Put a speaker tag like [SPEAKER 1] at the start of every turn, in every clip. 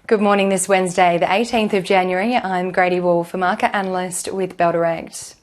[SPEAKER 1] Good morning this Wednesday, the 18th of January. I'm Grady Wolfe, a market analyst with Bell Direct.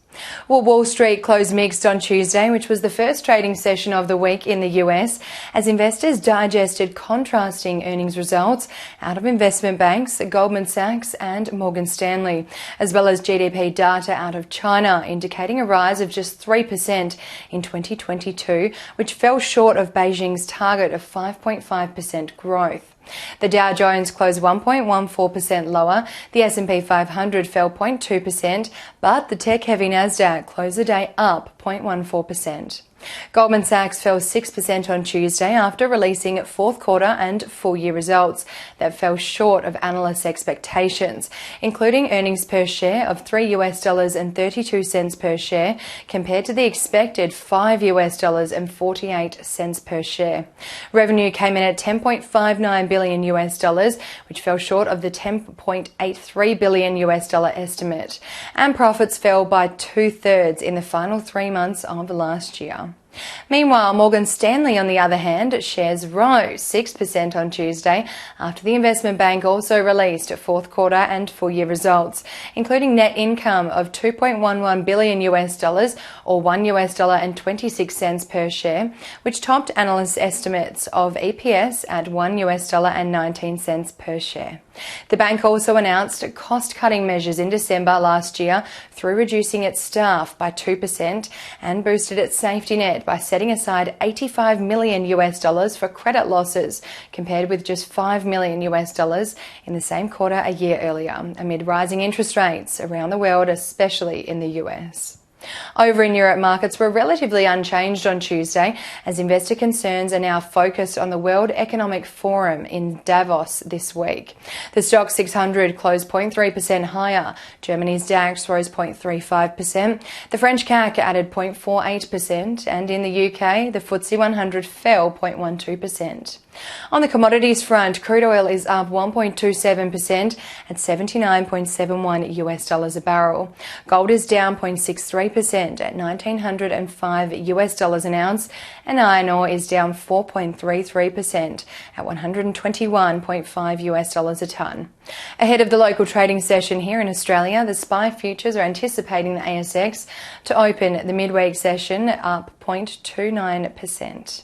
[SPEAKER 1] Well, Wall Street closed mixed on Tuesday, which was the first trading session of the week in the US, as investors digested contrasting earnings results out of investment banks, Goldman Sachs and Morgan Stanley, as well as GDP data out of China, indicating a rise of just 3% in 2022, which fell short of Beijing's target of 5.5% growth. The Dow Jones closed 1.14% lower, the S&P 500 fell 0.2%, but the tech-heavy Nasdaq closed the day up 0.14%. Goldman Sachs fell 6% on Tuesday after releasing fourth quarter and full year results that fell short of analysts' expectations, including earnings per share of $3.32 per share compared to the expected $5.48 per share. Revenue came in at $10.59 billion, which fell short of the $10.83 billion estimate, and profits fell by 2/3 in the final 3 months of last year. Meanwhile, Morgan Stanley, on the other hand, shares rose 6% on Tuesday after the investment bank also released fourth quarter and full year results, including net income of $2.11 billion or $1.26 per share, which topped analysts' estimates of EPS at $1.19 per share. The bank also announced cost-cutting measures in December last year through reducing its staff by 2% and boosted its safety net by setting aside $85 million for credit losses, compared with just $5 million in the same quarter a year earlier, amid rising interest rates around the world, especially in the US. Over in Europe, markets were relatively unchanged on Tuesday as investor concerns are now focused on the World Economic Forum in Davos this week. The Stoxx 600 closed 0.3% higher. Germany's DAX rose 0.35%. The French CAC added 0.48%, and in the UK, the FTSE 100 fell 0.12%. On the commodities front, crude oil is up 1.27% at $79.71 a barrel. Gold is down 0.63% at $1,905 an ounce, and iron ore is down 4.33% at $121.5 a tonne. Ahead of the local trading session here in Australia, the SPI futures are anticipating the ASX to open the midweek session up 0.29%.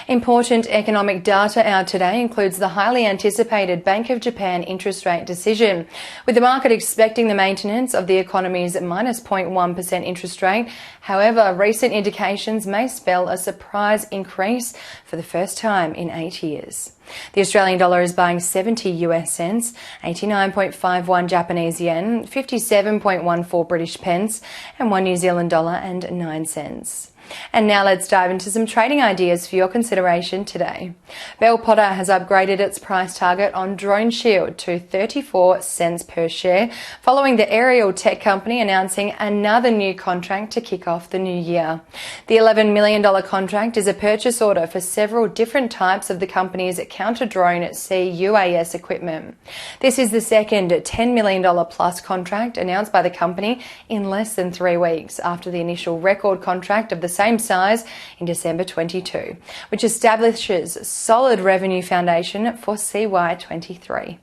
[SPEAKER 1] Important economic data out today includes the highly anticipated Bank of Japan interest rate decision, with the market expecting the maintenance of the economy's minus 0.1% interest rate. However, recent indications may spell a surprise increase for the first time in 8 years. The Australian dollar is buying 70 US cents, 89.51 Japanese yen, 57.14 British pence, and 1 New Zealand dollar and 9 cents. And now let's dive into some trading ideas for your consideration today. Bell Potter has upgraded its price target on DroneShield to 34 cents per share, following the aerial tech company announcing another new contract to kick off the new year. The $11 million contract is a purchase order for several different types of the company's counter-drone CUAS equipment. This is the second $10 million plus contract announced by the company in less than 3 weeks after the initial record contract of the same size in December 22, which establishes a solid revenue foundation for CY23.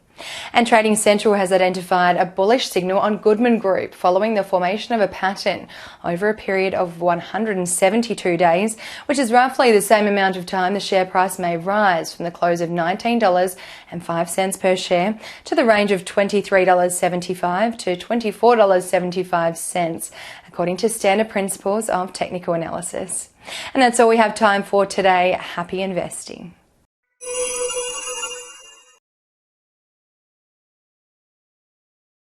[SPEAKER 1] And Trading Central has identified a bullish signal on Goodman Group following the formation of a pattern over a period of 172 days, which is roughly the same amount of time the share price may rise from the close of $19.05 per share to the range of $23.75 to $24.75, according to standard principles of technical analysis. And that's all we have time for today. Happy investing.